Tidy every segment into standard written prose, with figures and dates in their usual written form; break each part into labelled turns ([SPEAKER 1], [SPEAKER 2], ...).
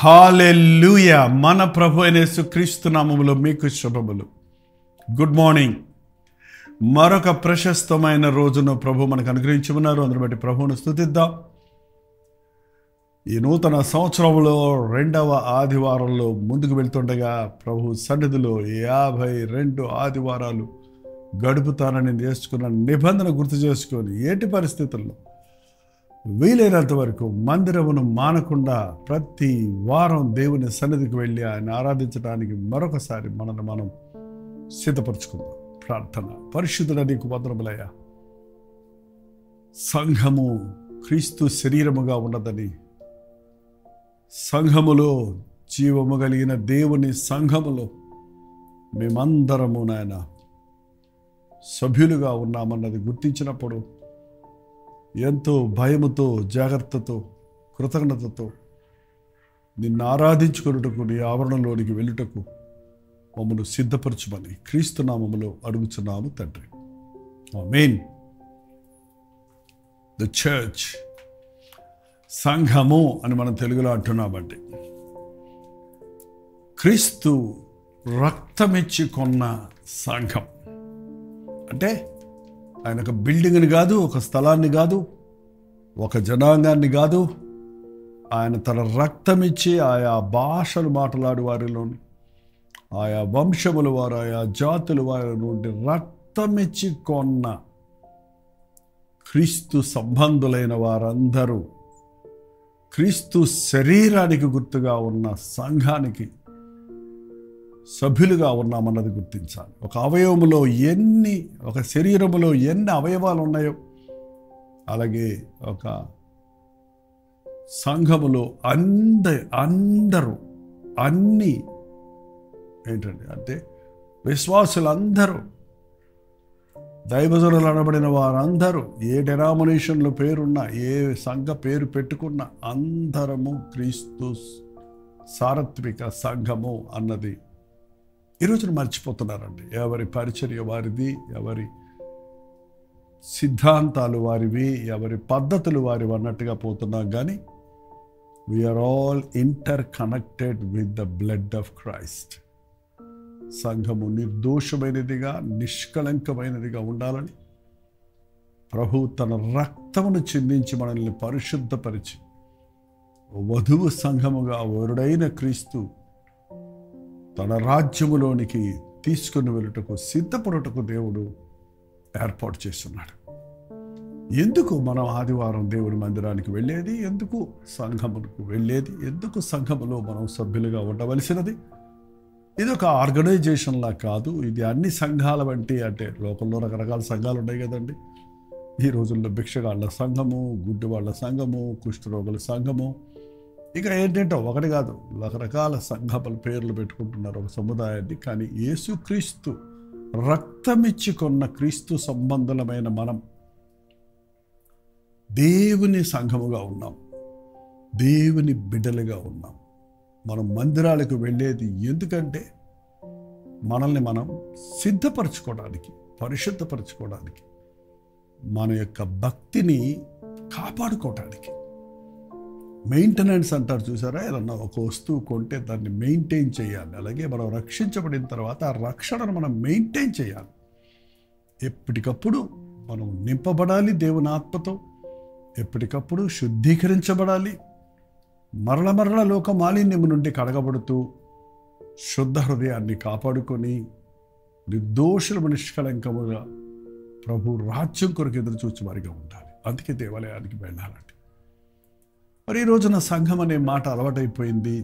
[SPEAKER 1] హల్లెలూయా. మన ప్రభు అయిన యేసుక్రీస్తు నామములో మీకు శుభములు. Good morning. మరొక ప్రశస్తమైన రోజును ప్రభు మనకు అనుగ్రహించి ఉన్నారు. అందుని బట్టి ప్రభువును స్తుతిద్దాం. ఈ నూతన సంవత్సరంలో 2వ ఆదివారంలో ముందుకు వెళ్తుండగా ప్రభు సన్నిధిలో 52 ఆదివారాలు గడుపుతానని చేసుకున్న నిబంధన గుర్తు చేసుకొని ఏటి పరిస్థితుల్లో వీలైనంత వరకు మందిరమును మానకుండా ప్రతి వారం దేవుని సన్నిధికి వెళ్ళి ఆయన ఆరాధించడానికి మరొకసారి మనల్ని మనం సిద్ధపరచుకుందాం. ప్రార్థన. పరిశుద్ధుడ నీకు వందనములయ్యా. సంఘము క్రీస్తు శరీరముగా ఉన్నదని, సంఘములో జీవము కలిగిన దేవుని సంఘములో మేమందరము నాయన సభ్యులుగా ఉన్నామన్నది గుర్తించినప్పుడు ఎంతో భయముతో, జాగ్రత్తతో, కృతజ్ఞతతో నిన్ను ఆరాధించుకొనుటకు, నీ ఆవరణలోనికి వెళ్ళుటకు మమ్మల్ని సిద్ధపరచుమని క్రీస్తు నామములో అడుగుచున్నాము తండ్రి. ఆమేన్. ద చర్చ్, సంఘము అని మనం తెలుగులో అంటున్నామండి. క్రీస్తు రక్తమిచ్చి కొన్న సంఘం అంటే ఆయన ఒక బిల్డింగ్ని కాదు, ఒక స్థలాన్ని కాదు, ఒక జనాంగాన్ని కాదు. ఆయన తన రక్తమిచ్చి ఆయా భాషలు మాట్లాడే వారిలోని, ఆయా వంశముల వారు, ఆయా జాతుల వారి నుండి రక్తమిచ్చి కొన్న క్రీస్తు సంబంధులైన వారందరూ క్రీస్తు శరీరానికి గుర్తుగా ఉన్న సంఘానికి సభ్యులుగా ఉన్నామన్నది గుర్తించాలి. ఒక అవయవములో ఒక శరీరములో ఎన్ని అవయవాలు ఉన్నాయో అలాగే ఒక సంఘములో అందరూ అన్ని ఏంటండి అంటే విశ్వాసులందరూ, దైవజనులు అనబడిన వారందరూ, ఏ డెనామినేషన్లో పేరున్నా, ఏ సంఘ పేరు పెట్టుకున్నా అందరము క్రీస్తు సార్వత్రిక సంఘము అన్నది ఈరోజున మర్చిపోతున్నారండి. ఎవరి పరిచర్య వారిది, ఎవరి సిద్ధాంతాలు వారివి, ఎవరి పద్ధతులు వారివి అన్నట్టుగా పోతున్నాం. కానీ we are all interconnected with the blood of Christ. సంఘము నిర్దోషమైనదిగా, నిష్కళంకమైనదిగా ఉండాలని ప్రభు తన రక్తమును చిందించి మనల్ని పరిశుద్ధపరిచి వధువు సంఘముగా వరుడైన క్రీస్తు తన రాజ్యములోనికి తీసుకుని వెళ్ళుటకు సిద్ధపడుటకు దేవుడు ఏర్పాటు చేస్తున్నాడు. ఎందుకు మనం ఆదివారం దేవుని మందిరానికి వెళ్ళేది? ఎందుకు సంఘములకు వెళ్ళేది? ఎందుకు సంఘములో మనం సభ్యులుగా ఉండవలసినది? ఇది ఒక ఆర్గనైజేషన్లా కాదు. ఇది అన్ని సంఘాల వంటి, అంటే లోకంలో రకరకాల సంఘాలు ఉన్నాయి కదండి. ఈ రోజుల్లో భిక్షగాళ్ళ సంఘము, గుడ్డి వాళ్ళ సంఘము, కుష్ఠరోగుల సంఘము, ఇక ఏంటంటే ఒకటి కాదు, రకరకాల సంఘాల పేర్లు పెట్టుకుంటున్నారు ఒక సముదాయాన్ని. కానీ యేసుక్రీస్తు రక్తమిచ్చి కొన్న క్రీస్తు సంబంధులమైన మనం దేవుని సంఘముగా ఉన్నాం, దేవుని బిడ్డలుగా ఉన్నాం. మనం మందిరాలకు వెళ్ళేది ఎందుకంటే మనల్ని మనం సిద్ధపరచుకోవడానికి, పరిశుద్ధపరచుకోవడానికి, మన యొక్క భక్తిని కాపాడుకోవటానికి. మెయింటెనెన్స్ అంటారు చూసారా? ఏదన్నా ఒక వస్తువు కొంటే దాన్ని మెయింటైన్ చేయాలి. అలాగే మనం రక్షించబడిన తర్వాత ఆ రక్షణను మనం మెయింటైన్ చేయాలి. ఎప్పటికప్పుడు మనం నింపబడాలి దేవుని ఆత్మతో, ఎప్పటికప్పుడు శుద్ధీకరించబడాలి. మరల లోక మాలిన్యము నుండి కడగబడుతూ శుద్ధ హృదయాన్ని కాపాడుకొని నిర్దోషుల నిష్కళంకముగా ప్రభు రాజ్యం కొరకు ఎదురు చూచి వారిగా ఉండాలి. అందుకే దేవాలయానికి వెళ్ళాలండి. మరి ఈ రోజున సంఘం అనే మాట అలవాటైపోయింది,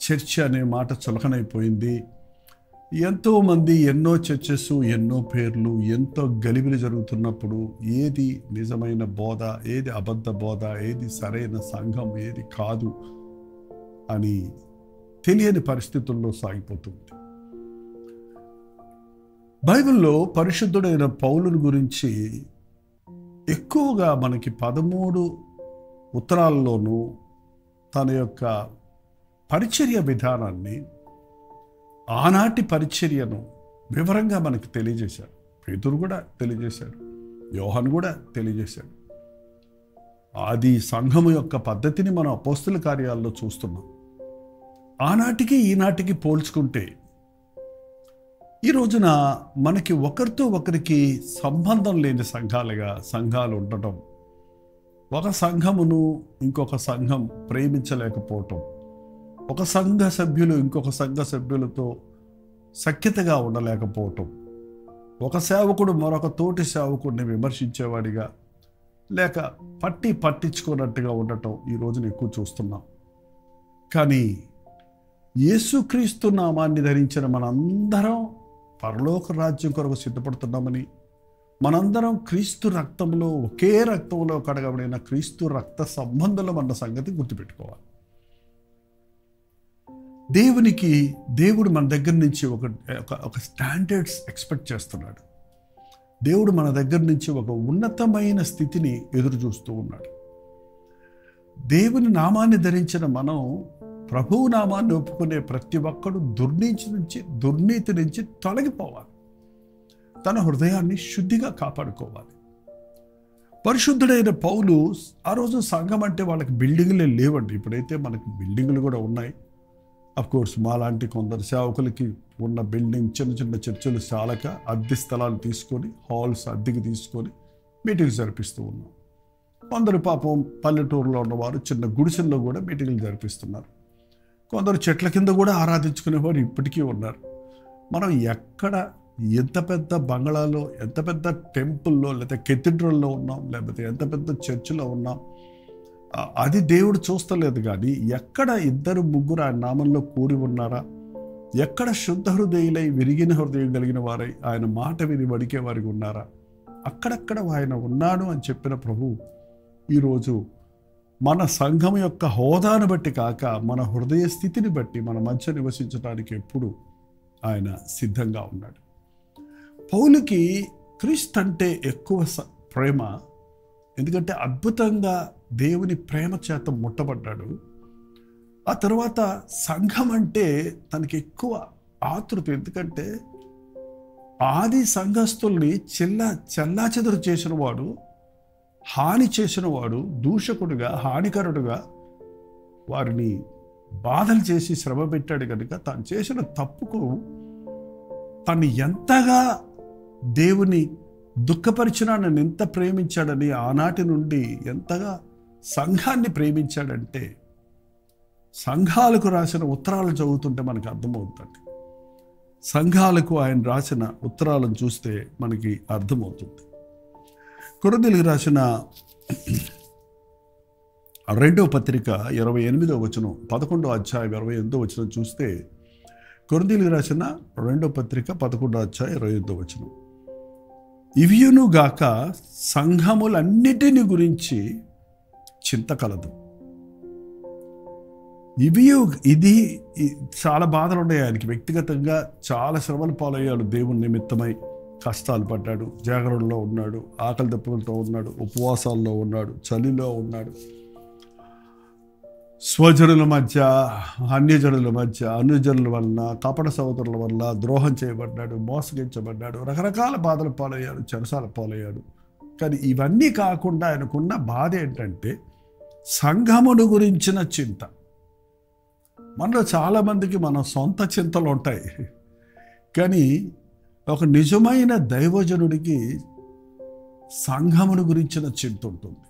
[SPEAKER 1] చర్చ్ అనే మాట చులకనైపోయింది. ఎంతోమంది ఎన్నో చర్చెస్, ఎన్నో పేర్లు, ఎంతో గలిబిలి జరుగుతున్నప్పుడు ఏది నిజమైన బోధ, ఏది అబద్ధ బోధ, ఏది సరైన సంఘం, ఏది కాదు అని తెలియని పరిస్థితుల్లో సాగిపోతుంది. బైబిల్లో పరిశుద్ధుడైన పౌలుని గురించి ఎక్కువగా మనకి 13 ఉత్తరాల్లోనూ తన యొక్క పరిచర్య విధానాన్ని, ఆనాటి పరిచర్యను వివరంగా మనకు తెలియజేశాడు. పేతురు కూడా తెలియజేశాడు, యోహాను కూడా తెలియజేశాడు. ఆది సంఘము యొక్క పద్ధతిని మనం అపోస్తుల కార్యాల్లో చూస్తున్నాం. ఆనాటికి ఈనాటికి పోల్చుకుంటే ఈ రోజున మనకి ఒకరితో ఒకరికి సంబంధం లేని సంఘాలు ఉండటం, ఒక సంఘమును ఇంకొక సంఘం ప్రేమించలేకపోవటం, ఒక సంఘ సభ్యులు ఇంకొక సంఘ సభ్యులతో సఖ్యతగా ఉండలేకపోవటం, ఒక సేవకుడు మరొక తోటి సేవకుడిని విమర్శించేవాడిగా లేక పట్టించుకున్నట్టుగా ఉండటం ఈ రోజున ఎక్కువ చూస్తున్నాం. కానీ యేసుక్రీస్తు నామాన్ని ధరించిన మనందరం పరలోక రాజ్యం కొరకు సిద్ధపడుతున్నామని, మనందరం క్రీస్తు రక్తంలో ఒకే రక్తంలో కడగబడిన క్రీస్తు రక్త సంబంధులం అన్న సంగతి గుర్తుపెట్టుకోవాలి. దేవుడు మన దగ్గర నుంచి ఒక స్టాండర్డ్స్ ఎక్స్పెక్ట్ చేస్తున్నాడు. దేవుడు మన దగ్గర నుంచి ఒక ఉన్నతమైన స్థితిని ఎదురు చూస్తూ ఉన్నాడు. దేవుని నామాన్ని ధరించిన మనం ప్రభువు నామాన్ని ఒప్పుకునే ప్రతి ఒక్కడు దుర్నీతి నుంచి తొలగిపోవాలి. తన హృదయాన్ని శుద్ధిగా కాపాడుకోవాలి. పరిశుద్ధుడైన పౌలు ఆ రోజు సంఘం అంటే వాళ్ళకి బిల్డింగులే లేవండి. ఇప్పుడైతే మనకి బిల్డింగులు కూడా ఉన్నాయి. అఫ్కోర్స్ మాలాంటి కొందరు సేవకులకి ఉన్న బిల్డింగ్ చిన్న చర్చలు చాలక అద్దె స్థలాలు తీసుకొని, హాల్స్ అద్దెకి తీసుకొని మీటింగ్స్ జరిపిస్తూ ఉన్నాం. కొందరు పాపం పల్లెటూరులో ఉన్నవారు చిన్న గుడిసెల్లో కూడా మీటింగ్లు జరిపిస్తున్నారు. కొందరు చెట్ల కింద కూడా ఆరాధించుకునేవారు ఇప్పటికీ ఉన్నారు. మనం ఎక్కడ ఎంత పెద్ద బంగళాలో, ఎంత పెద్ద టెంపుల్లో, లేకపోతే కెథీడ్రల్లో ఉన్నాం, లేకపోతే ఎంత పెద్ద చర్చిలో ఉన్నాం, అది దేవుడు చూస్తలేదు. కానీ ఎక్కడ 2-3 ఆయన నామంలో కూడి ఉన్నారా, ఎక్కడ శుద్ధ హృదయులై విరిగిన హృదయం కలిగిన వారై ఆయన మాట విని వడికే వారికి ఉన్నారా, అక్కడక్కడ ఆయన ఉన్నాడు అని చెప్పిన ప్రభు ఈరోజు మన సంఘం యొక్క హోదాను బట్టి కాక మన హృదయ స్థితిని బట్టి మన మధ్య నివసించడానికి ఎప్పుడు ఆయన సిద్ధంగా ఉన్నాడు. పౌలుకి క్రీస్తు అంటే ఎక్కువ ప్రేమ. ఎందుకంటే అద్భుతంగా దేవుని ప్రేమ చేత ముట్టబడ్డాడు. ఆ తర్వాత సంఘం అంటే తనకి ఎక్కువ ఆతృత. ఎందుకంటే ఆది సంఘస్థుల్ని చెల్లాచెదరు చేసిన వాడు, హాని చేసిన వాడు, దూషకుడుగా, హానికరుడుగా వారిని బాధలు చేసి శ్రమ పెట్టాడు కనుక తాను చేసిన తప్పుకు తను ఎంతగా దేవుని దుఃఖపరిచినా నన్ను ఎంత ప్రేమించాడని ఆనాటి నుండి ఎంతగా సంఘాన్ని ప్రేమించాడంటే సంఘాలకు రాసిన ఉత్తరాలు చదువుతుంటే మనకు అర్థమవుతుంది. సంఘాలకు ఆయన రాసిన ఉత్తరాలను చూస్తే మనకి అర్థమవుతుంది. కొరింథీయులకు రాసిన 2వ పత్రిక 28వ వచనం, 11వ అధ్యాయం 28వ వచనం చూస్తే, కొరింథీయులకు రాసిన 2వ పత్రిక 11వ అధ్యాయం 28వ వచనం, ఇవియును గాక సంఘములన్నిటిని గురించి చింత కలదు. ఇది చాలా బాధలు ఉన్నాయి ఆయనకి. వ్యక్తిగతంగా చాలా శ్రమలు పాలయ్యాడు. దేవుని నిమిత్తమై కష్టాలు పడ్డాడు, జాగరణలో ఉన్నాడు, ఆకలి దప్పులతో ఉన్నాడు, ఉపవాసాల్లో ఉన్నాడు, చలిలో ఉన్నాడు, స్వజనుల మధ్య, అన్యజనుల మధ్య, అనుజనుల వలన, కపట సహోదరుల వల్ల ద్రోహం చేయబడ్డాడు, మోసగించబడ్డాడు, రకరకాల బాధలు పాలయ్యాడు, చెరసాల పాలయ్యాడు. కానీ ఇవన్నీ కాకుండా ఆయనకున్న బాధ ఏంటంటే సంఘమును గురించిన చింత. మనలో చాలామందికి మన సొంత చింతలు ఉంటాయి. కానీ ఒక నిజమైన దైవజనుడికి సంఘమును గురించిన చింత ఉంటుంది.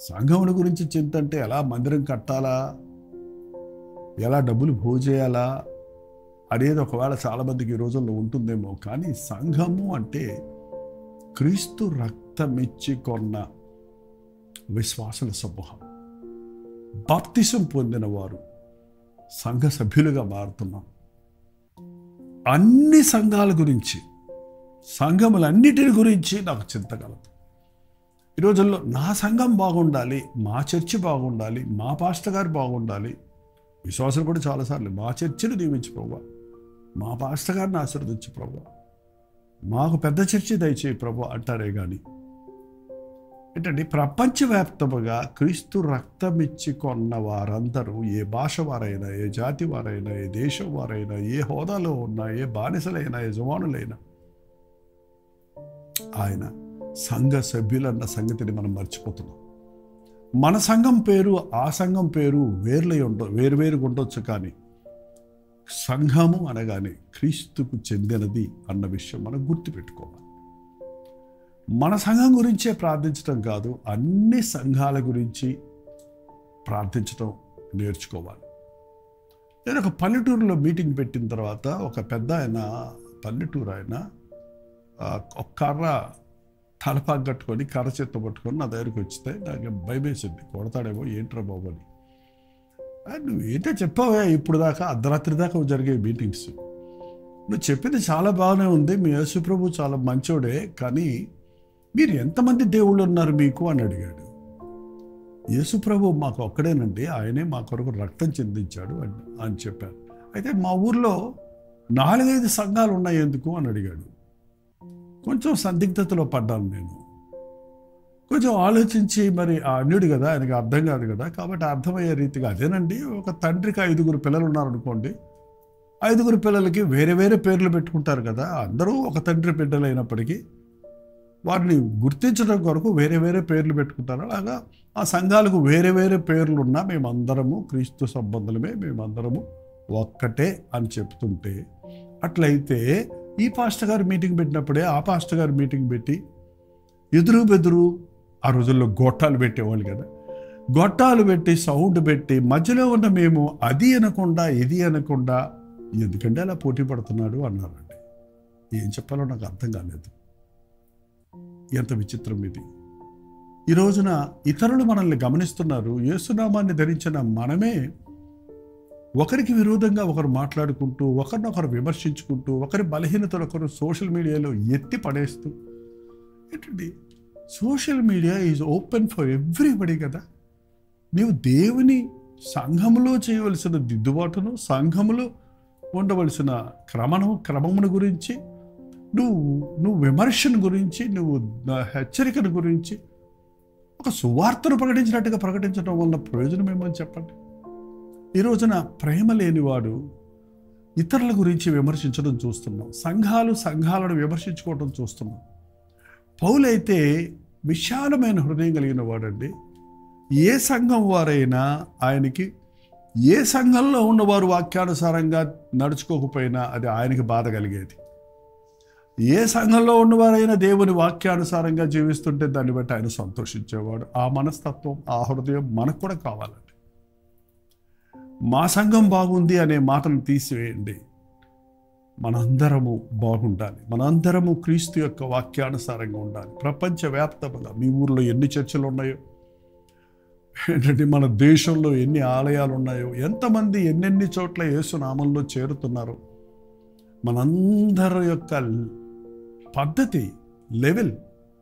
[SPEAKER 1] సంఘమును గురించి చింత అంటే ఎలా మందిరం కట్టాలా, ఎలా డబ్బులు భోజేయాలా అనేది ఒకవేళ చాలామందికి ఈ రోజుల్లో ఉంటుందేమో. కానీ సంఘము అంటే క్రీస్తు రక్తమిచ్చి కొన్న విశ్వాసుల సమూహం. బాప్తిసం పొందిన వారు సంఘ సభ్యులుగా మారుతున్నాం. అన్ని సంఘాల గురించి, సంఘములన్నిటిని గురించి నాకు చింత కలదు. ఈ రోజుల్లో నా సంఘం బాగుండాలి, మా చర్చి బాగుండాలి, మా పాస్టర్ గారు బాగుండాలి. విశ్వాసులు కూడా చాలాసార్లు మా చర్చిని దీవించి ప్రభువా, మా పాస్టర్ గారిని ఆశీర్వదించి ప్రభువా, మాకు పెద్ద చర్చి దయచేయి ప్రభువా అంటారే కానీ ఏంటంటే ప్రపంచవ్యాప్తముగా క్రీస్తు రక్తమిచ్చి కొన్న వారందరూ, ఏ భాష వారైనా, ఏ జాతి వారైనా, ఏ దేశం వారైనా, ఏ హోదాలో ఉన్నా, ఏ బానిసలైనా, యజమానులైనా ఆయన సంఘ సభ్యులన్న సంగతిని మనం మర్చిపోతున్నాం. మన సంఘం పేరు ఆ సంఘం పేరు వేరువేరుగా ఉండొచ్చు, కానీ సంఘము అనగానే క్రీస్తుకు చెందినది అన్న విషయం మనం గుర్తుపెట్టుకోవాలి. మన సంఘం గురించే ప్రార్థించడం కాదు, అన్ని సంఘాల గురించి ప్రార్థించడం నేర్చుకోవాలి. నేను ఒక పల్లెటూరులో మీటింగ్ పెట్టిన తర్వాత ఒక పెద్ద పల్లెటూరు ఆయన ఒక కర్ర తలపాకు కట్టుకొని కర్ర చేత్తో పట్టుకొని నా దగ్గరికి వచ్చితే నాకు భయమేసింది, కొడతాడేమో ఏంట్రా బాబు అని. నువ్వు ఏంటో చెప్పావా ఇప్పుడు దాకా, అర్ధరాత్రి దాకా జరిగే మీటింగ్స్, నువ్వు చెప్పింది చాలా బాగానే ఉంది, మీ యేసుప్రభు చాలా మంచోడే, కానీ మీరు ఎంతమంది దేవుళ్ళు ఉన్నారు మీకు అని అడిగాడు. యేసుప్రభు మాకు ఒక్కడేనండి, ఆయనే మా కొరకు రక్తం చెందించాడు అని చెప్పాను. అయితే మా ఊర్లో 4-5 సంఘాలు ఉన్నాయి ఎందుకు అని అడిగాడు. కొంచెం సందిగ్ధతలో పడ్డాను నేను. కొంచెం ఆలోచించి, మరి అన్యుడు కదా, ఆయనకి అర్థం కాదు కదా, కాబట్టి అర్థమయ్యే రీతిగా అదేనండి, ఒక తండ్రికి 5 పిల్లలు ఉన్నారనుకోండి, 5 పిల్లలకి వేరే వేరే పేర్లు పెట్టుకుంటారు కదా, అందరూ ఒక తండ్రి బిడ్డలైనప్పటికీ వారిని గుర్తించడం కొరకు వేరే వేరే పేర్లు పెట్టుకుంటారు. అలాగా ఆ సంఘాలకు వేరే వేరే పేర్లు ఉన్నా మేమందరము క్రీస్తు సంబంధులమే, మేమందరము ఒక్కటే అని చెప్తుంటే, అట్లయితే ఈ పాస్టర్ గారు మీటింగ్ పెట్టినప్పుడే ఆ పాస్టర్ గారు మీటింగ్ పెట్టి ఎదురు బెదురు, ఆ రోజుల్లో గొట్టాలు పెట్టేవాళ్ళు కదా, గొట్టాలు పెట్టి సౌండ్ పెట్టి మధ్యలో ఉన్న మేము అది అనకుండా ఇది అనకుండా ఎందుకంటే అలా పోటీ పడుతున్నాడు అన్నారండి. ఏం చెప్పాలో నాకు అర్థం కాలేదు. ఎంత విచిత్రం ఇది. ఈ రోజున ఇతరులు మనల్ని గమనిస్తున్నారు. యేసునామాన్ని ధరించిన మనమే ఒకరికి విరోధంగా ఒకరు మాట్లాడుకుంటూ, ఒకరినొకరు విమర్శించుకుంటూ, ఒకరి బలహీనతలు ఒకరు సోషల్ మీడియాలో ఎత్తి పడేస్తూ, ఏంటండి social media is open for everybody కదా. నీవు దేవుని సంఘములో చేయవలసిన దిద్దుబాటును, సంఘములో ఉండవలసిన క్రమమును గురించి, నువ్వు విమర్శను గురించి, నువ్వు హెచ్చరికను గురించి ఒక సువార్తను ప్రకటించినట్టుగా ప్రకటించడం వల్ల ప్రయోజనం ఏమని చెప్పండి. ఈ రోజున ప్రేమ లేనివాడు ఇతరుల గురించి విమర్శించడం చూస్తున్నాం, సంఘాలను విమర్శించుకోవడం చూస్తున్నాం. పౌలైతే విశాలమైన హృదయం కలిగిన వాడండి. ఏ సంఘం వారైనా ఆయనకి, ఏ సంఘంలో ఉన్నవారు వాక్యానుసారంగా నడుచుకోకపోయినా అది ఆయనకి బాధ కలిగేది. ఏ సంఘంలో ఉన్నవారైనా దేవుని వాక్యానుసారంగా జీవిస్తుంటే దాన్ని బట్టి ఆయన సంతోషించేవాడు. ఆ మనస్తత్వం, ఆ హృదయం మనకు కూడా కావాలండి. మా సంఘం బాగుంది అనే మాటను తీసివేయండి. మనందరము బాగుండాలి, మనందరము క్రీస్తు యొక్క వాక్యానుసారంగా ఉండాలి. ప్రపంచవ్యాప్తంగా మీ ఊర్లో ఎన్ని చర్చలు ఉన్నాయో, ఏంటంటే మన దేశంలో ఎన్ని ఆలయాలు ఉన్నాయో, ఎంతమంది ఎన్నెన్ని చోట్ల యేసు నామంలో చేరుతున్నారో, మనందరి యొక్క పద్ధతి, లెవెల్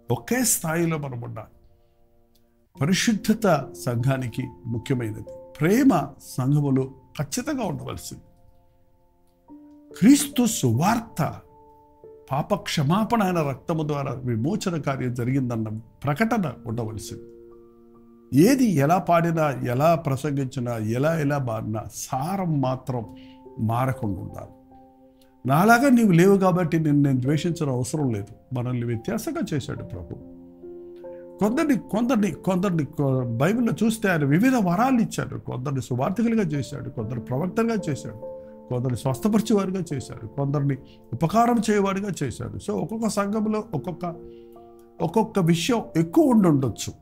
[SPEAKER 1] ఒకే స్థాయిలో మనం ఉండాలి. పరిశుద్ధత సంఘానికి ముఖ్యమైనది. ప్రేమ సంఘములో ఖచ్చితంగా ఉండవలసింది. క్రీస్తు సువార్త, పాప క్షమాపణ ఆయన రక్తము ద్వారా విమోచన కార్యం జరిగిందన్న ప్రకటన ఉండవలసింది. ఏది ఎలా పాడినా, ఎలా ప్రసంగించినా, ఎలా మారినా సారం మాత్రం మారకుండా ఉండాలి. నాలాగా నీవు లేవు కాబట్టి నేను ద్వేషించడం అవసరం లేదు. మనల్ని వ్యత్యాసంగా చేశాడు ప్రభు. కొందరిని బైబిల్లో చూస్తే ఆయన వివిధ వరాలు ఇచ్చాడు. కొందరిని సువార్థికులుగా చేశాడు, కొందరు ప్రవక్తలుగా చేశాడు, కొందరిని స్వస్థపరిచేవారుగా చేశాడు, కొందరిని ఉపకారం చేయవాడిగా చేశాడు. సో ఒక్కొక్క సంఘంలో ఒక్కొక్క విషయం ఎక్కువ ఉండొచ్చు.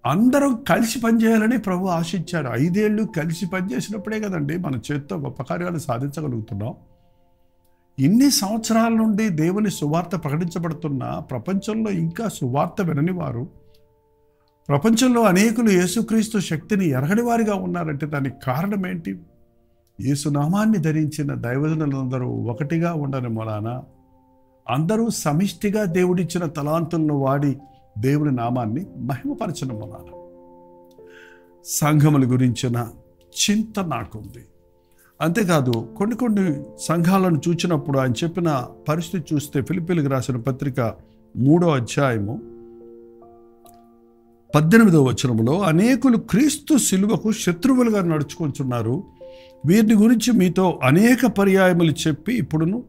[SPEAKER 1] అందరం కలిసి పనిచేయాలని ప్రభు ఆశించాడు. 5 ఏళ్ళు కలిసి పనిచేసినప్పుడే కదండి మన చేత్తో గొప్ప కార్యాలు సాధించగలుగుతున్నాం. ఇన్ని సంవత్సరాల నుండి దేవుని సువార్త ప్రకటించబడుతున్న ప్రపంచంలో ఇంకా సువార్త వినని వారు, ప్రపంచంలో అనేకులు యేసుక్రీస్తు శక్తిని ఎరగని వారిగా ఉన్నారంటే దానికి కారణం ఏంటి? యేసునామాన్ని ధరించిన దైవజనులందరూ ఒకటిగా ఉండని మూలాన, అందరూ సమిష్టిగా దేవుడిచ్చిన తలాంతులను వాడి దేవుని నామాన్ని మహిమపరచిన మూలాన సంఘముల గురించిన చింత నాకుంది. అంతేకాదు కొన్ని సంఘాలను చూచినప్పుడు ఆయన చెప్పిన పరిస్థితి చూస్తే, ఫిలిప్పీలకు రాసిన పత్రిక 3వ అధ్యాయము 18వ వచనములో, అనేకులు క్రీస్తు శిలువకు శత్రువులుగా నడుచుకుంటున్నారు, వీరిని గురించి మీతో అనేక పర్యాయములు చెప్పి ఇప్పుడును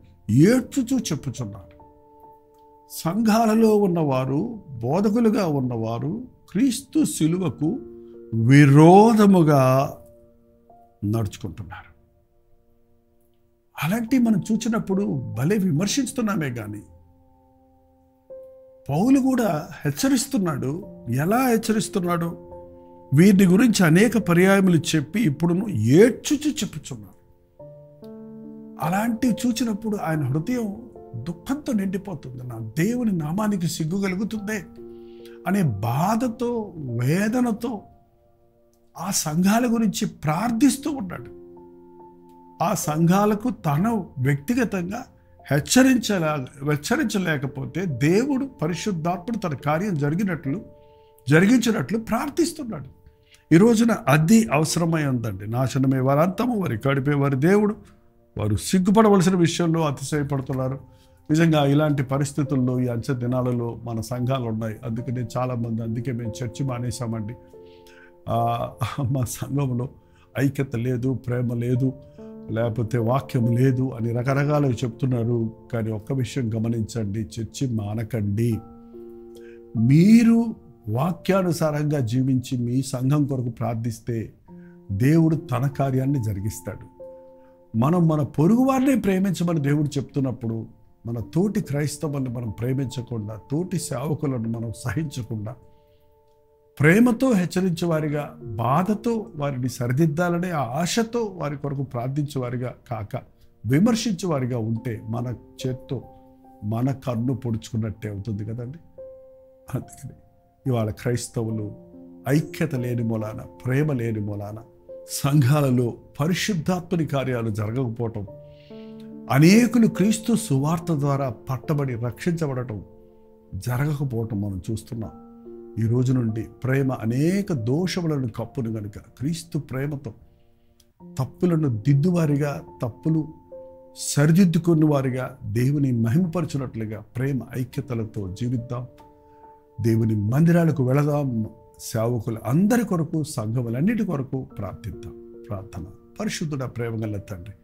[SPEAKER 1] ఏడ్చుచూ చెప్పుచున్నారు. సంఘాలలో ఉన్నవారు, బోధకులుగా ఉన్నవారు క్రీస్తు శిలువకు విరోధముగా నడుచుకుంటున్నారు. అలాంటి మనం చూసినప్పుడు భలే విమర్శిస్తున్నామే కానీ పౌలు కూడా హెచ్చరిస్తున్నాడు. ఎలా హెచ్చరిస్తున్నాడు? వీరిని గురించి అనేక పర్యాయములు చెప్పి ఇప్పుడును ఏడ్చుచు చెప్పుచున్నాడు. అలాంటివి చూసినప్పుడు ఆయన హృదయం దుఃఖంతో నిండిపోతుంది. నా దేవుని నామానికి సిగ్గు కలుగుతుందే అనే బాధతో, వేదనతో ఆ సంఘాల గురించి ప్రార్థిస్తూ ఉన్నాడు. ఆ సంఘాలకు తను వ్యక్తిగతంగా హెచ్చరించలేకపోతే దేవుడు పరిశుద్ధాత్ముడు తన కార్యం జరిగించినట్లు ప్రార్థిస్తున్నాడు. ఈ రోజున అది అవసరమై ఉందండి. నాశనమే వారి అంతము, వారి కడిపే వారి దేవుడు. వారు సిగ్గుపడవలసిన విషయంలో అతిశయపడుతున్నారు. నిజంగా ఇలాంటి పరిస్థితుల్లో ఈ అంచె దినాలలో మన సంఘాలు ఉన్నాయి. అందుకే మేము చర్చి మానేశామండి. మా సంఘంలో ఐక్యత లేదు, ప్రేమ లేదు, లేకపోతే వాక్యం లేదు అని రకరకాలుగా చెప్తున్నారు. కానీ ఒక్క విషయం గమనించండి, చర్చి మానకండి. మీరు వాక్యానుసారంగా జీవించి మీ సంఘం కొరకు ప్రార్థిస్తే దేవుడు తన కార్యాన్ని జరిగిస్తాడు. మనం మన పొరుగు వారిని ప్రేమించమని దేవుడు చెప్తున్నప్పుడు మన తోటి క్రైస్తవులను మనం ప్రేమించకుండా, తోటి సేవకులను మనం సహించకుండా, ప్రేమతో హెచ్చరించేవారిగా, బాధతో వారిని సరిదిద్దాలనే ఆశతో వారి కొరకు ప్రార్థించేవారిగా కాక విమర్శించేవారిగా ఉంటే మన చేత్తో మన కన్ను పొడుచుకున్నట్టే అవుతుంది కదండి. అందుకని ఇవాళ క్రైస్తవులు ఐక్యత లేని మూలాన, ప్రేమ లేని మూలాన సంఘాలలో పరిశుద్ధాత్మని కార్యాలు జరగకపోవటం, అనేకులు క్రీస్తు సువార్త ద్వారా పట్టబడి రక్షించబడటం జరగకపోవటం మనం చూస్తున్నాం. ఈ రోజు నుండి ప్రేమ అనేక దోషములను కప్పును గనుక క్రీస్తు ప్రేమతో తప్పులను దిద్దువారిగా, తప్పులు సరిదిద్దుకున్న వారిగా, దేవుని మహిమపరచున్నట్లుగా ప్రేమ ఐక్యతలతో జీవిద్దాం. దేవుని మందిరాలకు వెళదాం. సేవకులు అందరి కొరకు, సంఘములన్నిటి కొరకు ప్రార్థిద్దాం. ప్రార్థన. పరిశుద్ధుడ ప్రేమగల తండ్రి,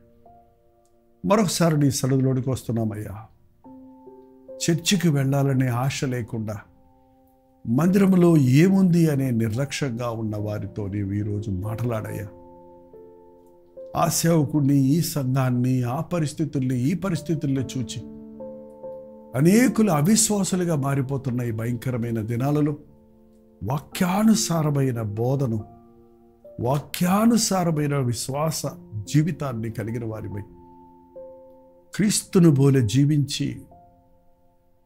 [SPEAKER 1] మరొకసారి నీ సన్నిధిలోనికి వస్తున్నామయ్యా. చర్చికి వెళ్ళాలనే ఆశ లేకుండా, మందిరంలో ఏముంది అనే నిర్లక్ష్యంగా ఉన్న వారితో నీవు ఈరోజు మాట్లాడయ్యా. ఆ సేవకుడిని, ఈ సంఘాన్ని, ఈ పరిస్థితుల్లో చూచి అనేకులు అవిశ్వాసులుగా మారిపోతున్న ఈ భయంకరమైన దినాలలో వాక్యానుసారమైన బోధను, వాక్యానుసారమైన విశ్వాస జీవితాన్ని కలిగిన వారిపై క్రీస్తును పోలే జీవించి,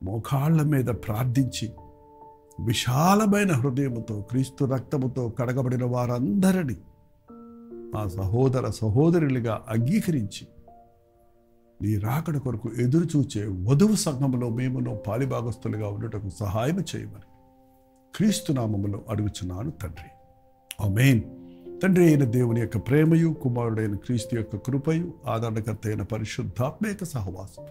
[SPEAKER 1] మోకాళ్ళ మీద ప్రార్థించి, విశాలమైన హృదయముతో క్రీస్తు రక్తముతో కడగబడిన వారందరినీ మా సహోదరులుగా అంగీకరించి నీ రాకడ కొరకు ఎదురు చూచే వధువు సంఘములో మేమును పాలిభాగస్తులుగా ఉండటకు సహాయం చేయమని క్రీస్తు నామములో అడుగుచున్నాను తండ్రి. ఆమేన్. తండ్రి అయిన దేవుని యొక్క ప్రేమయు, కుమారుడైన క్రీస్తు యొక్క కృపయు, ఆదరణకర్త అయిన పరిశుద్ధాత్మ యొక్క సహవాసం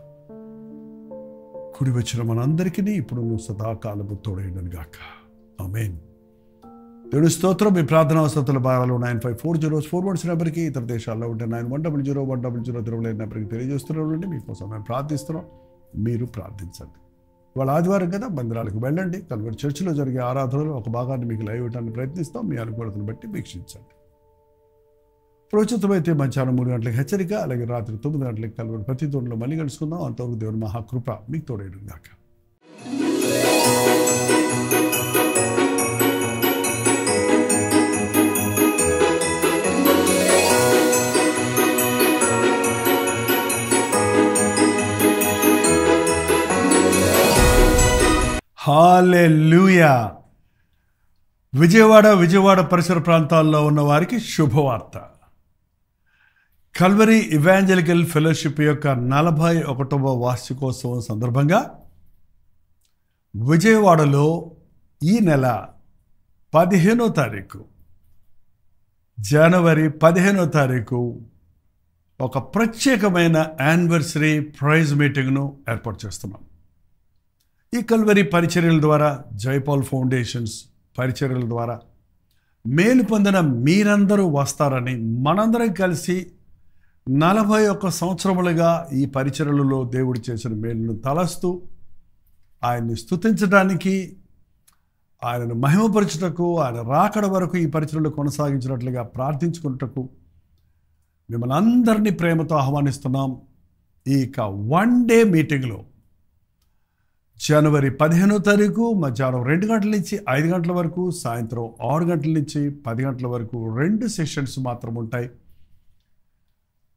[SPEAKER 1] కుడి వచ్చిన మనందరికీ ఇప్పుడు సదాకాలము తోడైనను గాక. ఆమేన్. దేవుని స్తోత్రం. మీ ప్రార్థనా అవసరతల భారాలు 954041 నెంబర్కి, ఇతర దేశాల్లో ఉంటే 91001000 నెంబర్కి తెలియజేస్తున్నాం. మీకోసం మేము ప్రార్థిస్తున్నాం. మీరు ప్రార్థించండి. వాళ్ళ ఆదివారం కదా, మందిరాలకు వెళ్ళండి. కల్వరి చర్చిలో జరిగే ఆరాధనలో ఒక భాగాన్ని మీకు లైవ్ ఇవ్వడానికి ప్రయత్నిస్తాం. మీ అనుకూలతను బట్టి వీక్షించండి. ప్రోచితమైతే మధ్యాహ్నం 3 గంటలకు హెచ్చరిక, అలాగే రాత్రి 9 గంటలకు కల్వరి ప్రతి తోడులో మళ్ళీ కలుసుకుందాం. అంతవరకు దేవుని మహాకృప మీకు తోడేయడం గాక. హల్లెలూయా. విజయవాడ పరిసర ప్రాంతాల్లో ఉన్న వారికి శుభవార్త. కల్వరి ఇవాంజలికల్ ఫెలోషిప్ యొక్క 41వ వార్షికోత్సవం సందర్భంగా విజయవాడలో ఈ నెల 15వ తారీఖు, జనవరి 15వ తారీఖు ఒక ప్రత్యేకమైన యానివర్సరీ ప్రైజ్ మీటింగ్ను ఏర్పాటు చేస్తున్నాం. ఈ కల్వరి పరిచర్యల ద్వారా, జైపాల్ ఫౌండేషన్స్ పరిచర్యల ద్వారా మేలు పొందిన మీరందరూ వస్తారని, మనందరం కలిసి 41 సంవత్సరములుగా ఈ పరిచర్యలలో దేవుడు చేసిన మేలును తలస్తూ ఆయన్ని స్తుతించడానికి, ఆయనను మహిమపరచుటకు, ఆయన రాకడ వరకు ఈ పరిచయలు కొనసాగించినట్లుగా ప్రార్థించుకున్నటకు మిమ్మల్ని అందరినీ ప్రేమతో ఆహ్వానిస్తున్నాం. ఈ 1 డే మీటింగ్లో జనవరి 15వ తారీఖు మధ్యాహ్నం 2 గంటల నుంచి 5 గంటల వరకు, సాయంత్రం 6 గంటల నుంచి 10 గంటల వరకు 2 సెషన్స్ మాత్రం ఉంటాయి.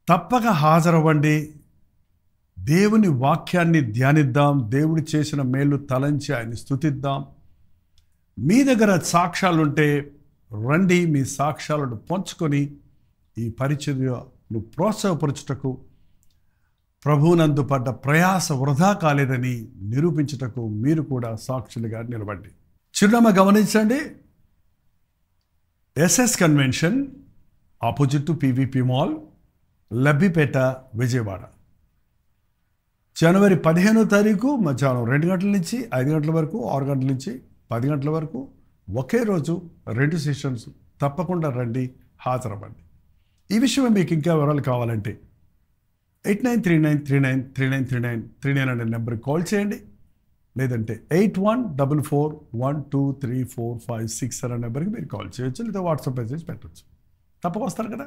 [SPEAKER 1] తప్పక హాజరవ్వండి. దేవుని వాక్యాన్ని ధ్యానిద్దాం. దేవుడు చేసిన మేలు తలంచి ఆయన్ని స్తుతిద్దాం. మీ దగ్గర సాక్ష్యాలుంటే రండి, మీ సాక్ష్యాలను పంచుకొని ఈ పరిచర్యను ప్రోత్సాహపరచుటకు, ప్రభువునందు పడ్డ ప్రయాస వృధా కాలేదని నిరూపించుటకు మీరు కూడా సాక్షులుగా నిలబడి. చిరునామా గమనించండి. SS convention, opposite to PVP mall, Labbipeta, Vijayawada. జనవరి 15వ తారీఖు మధ్యాహ్నం 2 గంటల నుంచి 5 గంటల వరకు, 6 గంటల నుంచి 10 గంటల వరకు, ఒకే రోజు 2 సెషన్స్. తప్పకుండా రండి, హాజరవ్వండి. ఈ విషయమే మీకు ఇంకా వివరాలు కావాలంటే 8939393939 అనే నెంబర్కి కాల్ చేయండి. లేదంటే 8144123456 అనే నెంబర్కి మీరు కాల్ చేయొచ్చు, లేదా వాట్సాప్ మెసేజ్ పెట్టచ్చు. తప్పక వస్తారు కదా.